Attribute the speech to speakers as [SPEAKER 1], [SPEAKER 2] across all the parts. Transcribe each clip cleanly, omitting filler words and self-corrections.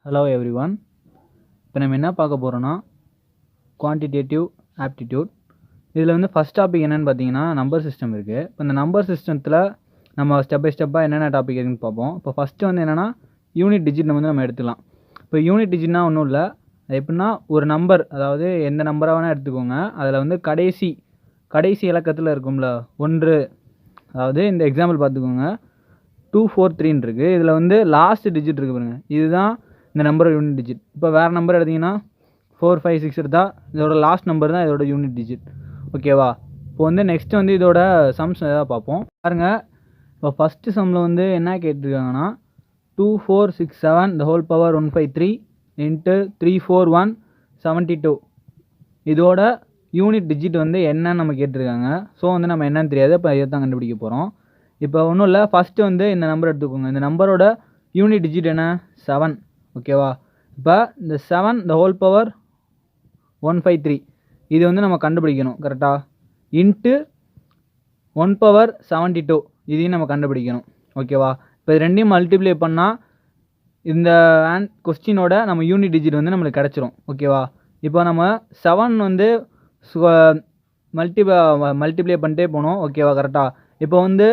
[SPEAKER 1] Hello everyone. இப்போ நம்ம என்ன பார்க்க போறோம்னா quantitative aptitude. இதில் வந்து ஃபர்ஸ்ட் டாபிக் என்னன்னு பார்த்தீங்கன்னா நம்பர் சிஸ்டம் இருக்குது. இப்போ இந்த நம்பர் சிஸ்டத்தில் நம்ம ஸ்டெப் பை ஸ்டெப்பாக என்னென்ன டாபிக் இருக்குன்னு பார்ப்போம். இப்போ ஃபஸ்ட்டு வந்து என்னென்னா யூனிட் டிஜிட் வந்து நம்ம எடுத்துக்கலாம். இப்போ யூனிட் டிஜிட்னா ஒன்றும் இல்லை, அது எப்படின்னா ஒரு நம்பர், அதாவது எந்த நம்பராக வேணால் எடுத்துக்கோங்க, அதில் வந்து கடைசி இலக்கத்தில் இருக்கும்ல 1, அதாவது இந்த எக்ஸாம்பிள் பார்த்துக்கோங்க 243 இருக்குது. இதில் வந்து லாஸ்ட் டிஜிட் இருக்குது பாருங்க, இதுதான் இந்த நம்பர் யூனிட் டிஜிட். இப்போ வேறு நம்பர் எடுத்திங்கன்னா 4, 5, 6 எடுத்தால் இதோட லாஸ்ட் நம்பர் தான் இதோட யூனிட் டிஜிட். ஓகேவா? இப்போ வந்து நெக்ஸ்ட் வந்து இதோட சம்ஸ் எதாவது பார்ப்போம் பாருங்கள். இப்போ ஃபஸ்ட்டு சம்மில் வந்து என்ன கேட்டிருக்காங்கன்னா 2, 4, 6, 7 the whole power 153 into 3, 4, 1, 72. இதோட யூனிட் டிஜிட் வந்து என்னன்னு நம்ம கேட்டிருக்காங்க. ஸோ வந்து நம்ம என்னன்னு தெரியாது, இப்போ இதை தான் கண்டுபிடிக்க போகிறோம். இப்போ ஒன்றும் இல்லை, ஃபஸ்ட்டு வந்து இந்த நம்பர் எடுத்துக்கோங்க. இந்த நம்பரோட யூனிட் டிஜிட் என்ன? 7. ஓகேவா? இப்போ இந்த 7 the whole power 153 இது வந்து நம்ம கண்டுபிடிக்கணும் கரெக்டாக. இன்ட்டு 1 power 72 இதையும் நம்ம கண்டுபிடிக்கணும். ஓகேவா? இப்போ இது ரெண்டையும் மல்டிப்ளை பண்ணால் இந்த கொஸ்டினோட நம்ம யூனிட் டிஜிட் வந்து நம்மளுக்கு கிடச்சிரும். ஓகேவா? இப்போ நம்ம 7 வந்து மல்டிப்ளை பண்ணிட்டே போகணும். ஓகேவா? கரெக்டாக. இப்போ வந்து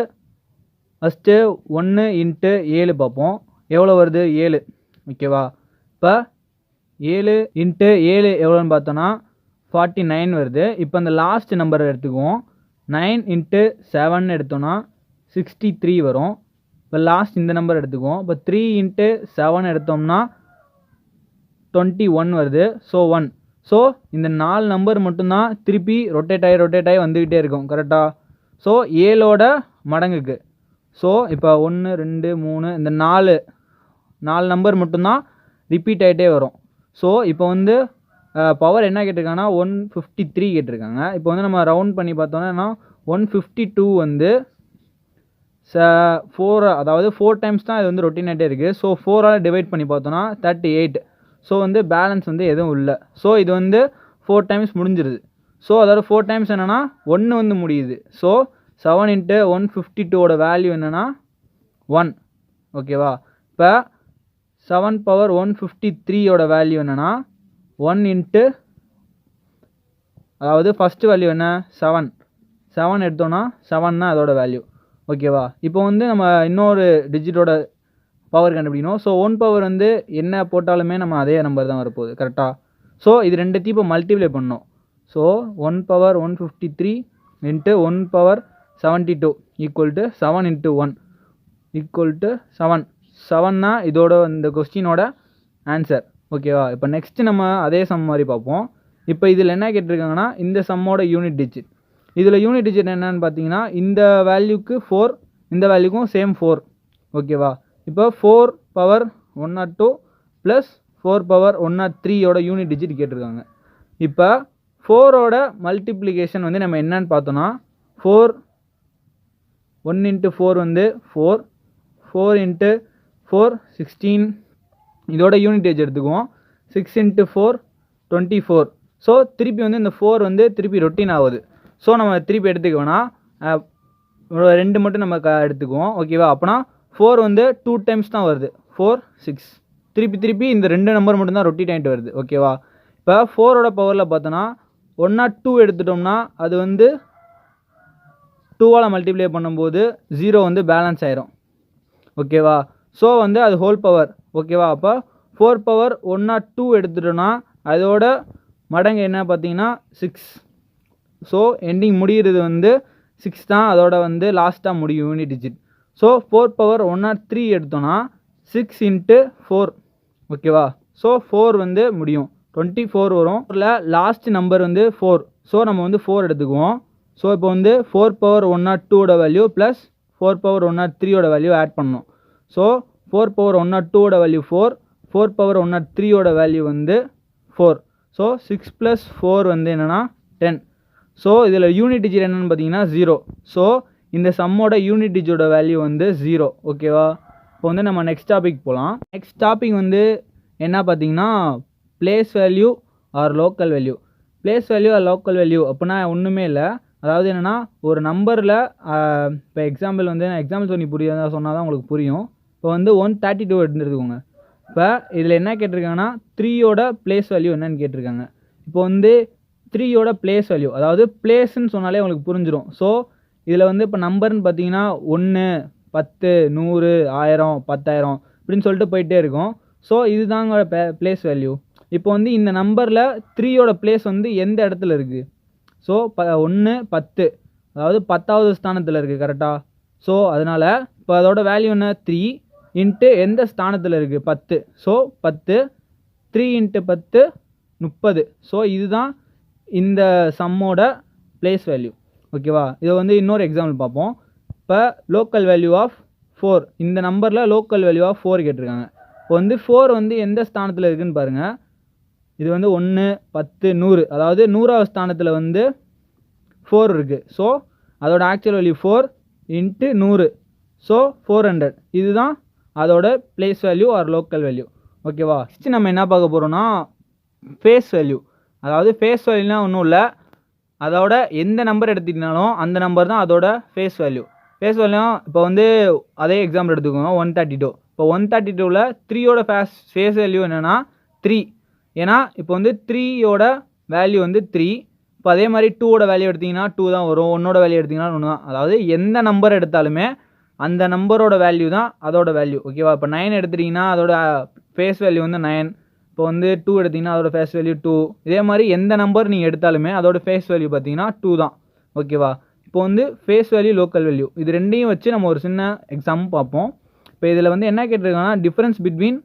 [SPEAKER 1] ஃபஸ்ட்டு 1 இன்ட்டு 7 பார்ப்போம், எவ்வளோ வருது? 7. ஓகேவா? இப்போ 7 இன்ட்டு 7 எவ்வளோன்னு பார்த்தோன்னா 49 வருது. இப்போ இந்த லாஸ்ட் நம்பரை எடுத்துக்குவோம். 9 இன்ட்டு 7 எடுத்தோன்னா 63 வரும். இப்போ லாஸ்ட் இந்த நம்பர் எடுத்துக்குவோம். இப்போ 3 இன்ட்டு 7 எடுத்தோம்னா 21 வருது. ஸோ 1. ஸோ இந்த 4 நம்பர் மட்டும்தான் திருப்பி ரொட்டேட் ஆகி வந்துக்கிட்டே இருக்கும் கரெக்டாக. ஸோ 7ஓட மடங்குக்கு. ஸோ இப்போ 1, 2, 3 இந்த 4 நம்பர் மட்டும்தான் ரிப்பீட் ஆகிட்டே வரும். ஸோ இப்போ வந்து பவர் என்ன கேட்டிருக்காங்கன்னா 153 கேட்டிருக்காங்க. இப்போ வந்து நம்ம ரவுண்ட் பண்ணி பார்த்தோன்னா 152 வந்து 4, அதாவது 4 டைம்ஸ் தான் இது வந்து ரொட்டீன் ஆகிட்டே இருக்குது. ஸோ 4ஆல் டிவைட் பண்ணி பார்த்தோன்னா 38. ஸோ வந்து பேலன்ஸ் வந்து எதுவும் இல்லை. ஸோ இது வந்து 4 டைம்ஸ் முடிஞ்சிருது. ஸோ அதோட 4 டைம்ஸ் என்னென்னா 1 வந்து முடியுது. ஸோ 7 இன்ட்டு 152ஓட வேல்யூ என்னென்னா 1. ஓகேவா? இப்போ 7 power 153ஓட வேல்யூ என்னென்னா 1 இன்ட்டு, அதாவது ஃபஸ்ட்டு வேல்யூ என்ன? 7 எடுத்தோன்னா 7 தான் அதோட வேல்யூ. ஓகேவா? இப்போ வந்து நம்ம இன்னொரு டிஜிட்டோட பவர் கண்டுபிடிக்கணும். ஸோ 1 பவர் வந்து என்ன போட்டாலுமே நம்ம அதே நம்பர் தான் வரப்போகுது கரெக்டாக. ஸோ இது ரெண்டுத்தையும் இப்போ மல்டிப்ளை பண்ணணும். So 1 power 153 into 1 power 72 equal to 7 into 1 equal to 7. 7 தான் இதோட இந்த கொஸ்டினோட ஆன்சர். ஓகேவா? இப்போ நெக்ஸ்ட்டு நம்ம அதே சம் மாதிரி பார்ப்போம். இப்போ இதில் என்ன கேட்டிருக்காங்கன்னா இந்த சம்மோட யூனிட் டிஜிட். இதில் யூனிட் டிஜிட் என்னன்னு பார்த்தீங்கன்னா இந்த வேல்யூக்கு 4, இந்த வேல்யூக்கும் சேம் 4. ஓகேவா? இப்போ 4 power 102 ப்ளஸ் 4 power 103ஓட யூனிட் டிஜிட் கேட்டிருக்காங்க. இப்போ 4ஓட மல்டிப்ளிகேஷன் வந்து நம்ம என்னன்னு பார்த்தோன்னா 1 இன்ட்டு 4 வந்து 4, 4 இன்ட்டு 4 16, இதோட யூனிட் டிஜிட் எடுத்துக்குவோம். 6 இன்ட்டு 4 24. ஸோ திருப்பி வந்து இந்த 4 வந்து திருப்பி ரொட்டீன் ஆகுது. ஸோ நம்ம திருப்பி எடுத்துக்க வேணாம், 2 மட்டும் நம்ம எடுத்துக்குவோம். ஓகேவா? அப்போனா 4 வந்து 2 டைம்ஸ் தான் வருது. 4, 6 திருப்பி இந்த 2 நம்பர் மட்டும்தான் ரொட்டேட் ஆகிட்டு வருது. ஓகேவா? இப்போ 4ஓட பவரில் பார்த்தோன்னா 102 எடுத்துட்டோம்னா அது வந்து 2ஆல் மல்டிப்ளை பண்ணும்போது 0 வந்து பேலன்ஸ் ஆயிரும். ஓகேவா? ஸோ வந்து அது ஹோல் பவர். ஓகேவா? அப்போ 4 power 102 எடுத்துட்டோன்னா அதோட மடங்கு என்ன பார்த்தீங்கன்னா 6. ஸோ எண்டிங் முடிகிறது வந்து 6 தான் அதோட வந்து லாஸ்ட்டாக முடியும் யூனிட் டிஜிட். ஸோ 4 power 103 எடுத்தோன்னா 6 இன்ட்டு 4. ஓகேவா? ஸோ 4 வந்து முடியும் 24 வரும். லாஸ்ட் நம்பர் வந்து 4. ஸோ நம்ம வந்து 4 எடுத்துக்குவோம். ஸோ இப்போ வந்து 4 power 102ஓட வேல்யூ ப்ளஸ் 4 power 103ஓட வேல்யூ ஆட் பண்ணணும். ஸோ 4 power 102ஓட வேல்யூ 4, 4 power 103ஓட வேல்யூ வந்து 4. ஸோ 6 + 4 வந்து என்னென்னா 10. ஸோ இதில் யூனிட் டிஜிட் என்னென்னு பார்த்தீங்கன்னா 0. ஸோ இந்த சம்மோட யூனிட் டிஜிட்டோட வேல்யூ வந்து 0. ஓகேவா? இப்போ வந்து நம்ம நெக்ஸ்ட் டாபிக் போகலாம். நெக்ஸ்ட் டாபிக் வந்து என்ன பார்த்தீங்கன்னா place value or local value. Place value or local value அப்படின்னா ஒன்றுமே இல்லை. அதாவது என்னென்னா ஒரு நம்பரில் இப்போ எக்ஸாம்பிள் வந்து நான் எக்ஸாம்பிள் சொன்னால் தான் உங்களுக்கு புரியும். இப்போ வந்து 132 எடுத்துக்கோங்க. இப்போ இதில் என்ன கேட்டிருக்காங்கன்னா 3யோட பிளேஸ் வேல்யூ என்னன்னு கேட்டிருக்காங்க. இப்போ வந்து 3யோட பிளேஸ் வேல்யூ, அதாவது பிளேஸ்ன்னு சொன்னாலே உங்களுக்கு புரிஞ்சிடும். ஸோ இதில் வந்து இப்போ நம்பர்னு பார்த்தீங்கன்னா 1, 10, 100, 1000, 10,000 இப்படின்னு சொல்லிட்டு போயிட்டே இருக்கும். ஸோ இதுதாங்க பிளேஸ் வேல்யூ. இப்போ வந்து இந்த நம்பரில் 3யோட பிளேஸ் வந்து எந்த இடத்துல இருக்குது? ஸோ 1, 10, அதாவது 10வது ஸ்தானத்தில் இருக்குது கரெக்டாக. ஸோ அதனால் இப்போ அதோட வேல்யூ என்ன? 3 இன்ட்டு எந்த ஸ்தானத்தில் இருக்குது? 10. So 10, 3 into 10 30. ஸோ இதுதான் இந்த சம்மோட பிளேஸ் வேல்யூ. ஓகேவா? இதை வந்து இன்னொரு எக்ஸாம்பிள் பார்ப்போம். இப்போ லோக்கல் வேல்யூ ஆஃப் 4, இந்த நம்பரில் லோக்கல் வேல்யூ ஆஃப் 4 கேட்டிருக்காங்க. இப்போ வந்து 4 வந்து எந்த ஸ்தானத்தில் இருக்குதுன்னு பாருங்கள். இது வந்து 1, 10, 100, அதாவது 100வது ஸ்தானத்தில் வந்து 4 இருக்குது. ஸோ அதோட ஆக்சுவல் வேல்யூ 4 இன்ட்டு 100. ஸோ 400. இதுதான் அதோட place value or local value. ஓகேவா? நெக்ஸ்ட் நம்ம என்ன பார்க்க போகிறோம்னா ஃபேஸ் வேல்யூ. அதாவது ஃபேஸ் வேல்யூனா ஒன்றும் இல்லை, அதோட எந்த நம்பர் எடுத்துக்கிட்டாலும் அந்த நம்பர் தான் அதோட ஃபேஸ் வேல்யூ. ஃபேஸ் வேல்யூ இப்போ வந்து அதே எக்ஸாம்பிள் எடுத்துக்கோங்க. 132. இப்போ 132ல் 3யோட ஃபேஸ் வேல்யூ என்னென்னா 3. ஏன்னா இப்போ வந்து 3யோட வேல்யூ வந்து 3. இப்போ அதே மாதிரி 2வோட வேல்யூ எடுத்திங்கன்னா 2 தான் வரும், 1ஓட வேல்யூ எடுத்திங்கன்னா 1 தான். அதாவது எந்த நம்பர் எடுத்தாலுமே அந்த நம்பரோட வேல்யூ தான் அதோட வேல்யூ. ஓகேவா? இப்போ 9 எடுத்துட்டிங்கன்னா அதோட ஃபேஸ் வேல்யூ வந்து 9. இப்போ வந்து 2 எடுத்திங்கன்னா அதோட ஃபேஸ் வேல்யூ 2. இதே மாதிரி எந்த நம்பர் நீங்கள் எடுத்தாலுமே அதோட ஃபேஸ் வேல்யூ பார்த்தீங்கன்னா 2 தான். ஓகேவா? இப்போ வந்து ஃபேஸ் வேல்யூ, லோக்கல் வேல்யூ, இது ரெண்டையும் வச்சு நம்ம ஒரு சின்ன எக்ஸாம் பார்ப்போம். இப்போ இதில் வந்து என்ன கேட்டிருக்காங்கன்னா difference between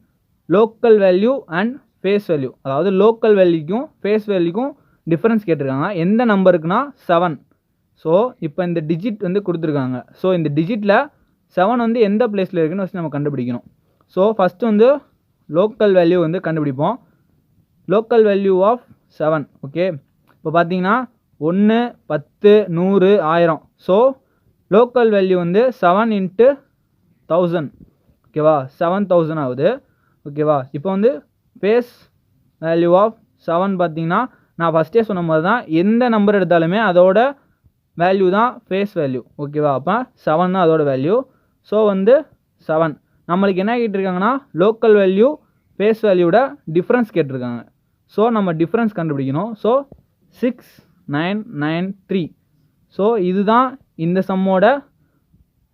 [SPEAKER 1] local value and face value, அதாவது லோக்கல் வேல்யூக்கும் ஃபேஸ் வேல்யூக்கும் டிஃப்ரென்ஸ் கேட்டிருக்காங்க. எந்த நம்பருக்குன்னா 7. ஸோ இப்போ இந்த டிஜிட் வந்து கொடுத்துருக்காங்க. ஸோ இந்த டிஜிட்டில் 7 வந்து எந்த பிளேஸில் இருக்குன்னு வச்சு நம்ம கண்டுபிடிக்கணும். ஸோ ஃபஸ்ட்டு வந்து லோக்கல் வேல்யூ வந்து கண்டுபிடிப்போம். Local value of 7. ஓகே, இப்போ பார்த்தீங்கன்னா 1, 10, 100, 1000. ஸோ லோக்கல் வேல்யூ வந்து 7 இன்ட்டு 1000. ஓகேவா? 7000 ஆகுது. ஓகேவா? இப்போ வந்து ஃபேஸ் வேல்யூ ஆஃப் 7 பார்த்தீங்கன்னா நான் ஃபஸ்ட்டே சொன்ன மாதிரி தான், எந்த நம்பர் எடுத்தாலுமே அதோட வேல்யூ தான் ஃபேஸ் வேல்யூ. ஓகேவா? அப்போ 7 தான் அதோட வேல்யூ. ஸோ வந்து 7. நம்மளுக்கு என்ன கேட்டிருக்காங்கன்னா லோக்கல் வேல்யூ ஃபேஸ் வேல்யூட டிஃப்ரென்ஸ் கேட்டிருக்காங்க. ஸோ நம்ம டிஃப்ரென்ஸ் கண்டுபிடிக்கணும். ஸோ 6993. ஸோ இதுதான் இந்த சம்மோட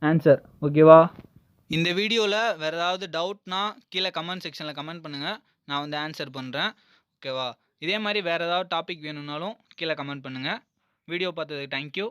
[SPEAKER 1] ஆன்சர். ஓகேவா? இந்த வீடியோவில் வேறு ஏதாவது டவுட்னா கீழே கமெண்ட் செக்ஷனில் கமெண்ட் பண்ணுங்கள், நான் வந்து ஆன்சர் பண்ணுறேன். ஓகேவா? இதே மாதிரி வேறு ஏதாவது டாபிக் வேணும்னாலும் கீழே கமெண்ட் பண்ணுங்கள். வீடியோ பார்த்ததுக்கு தேங்க்யூ.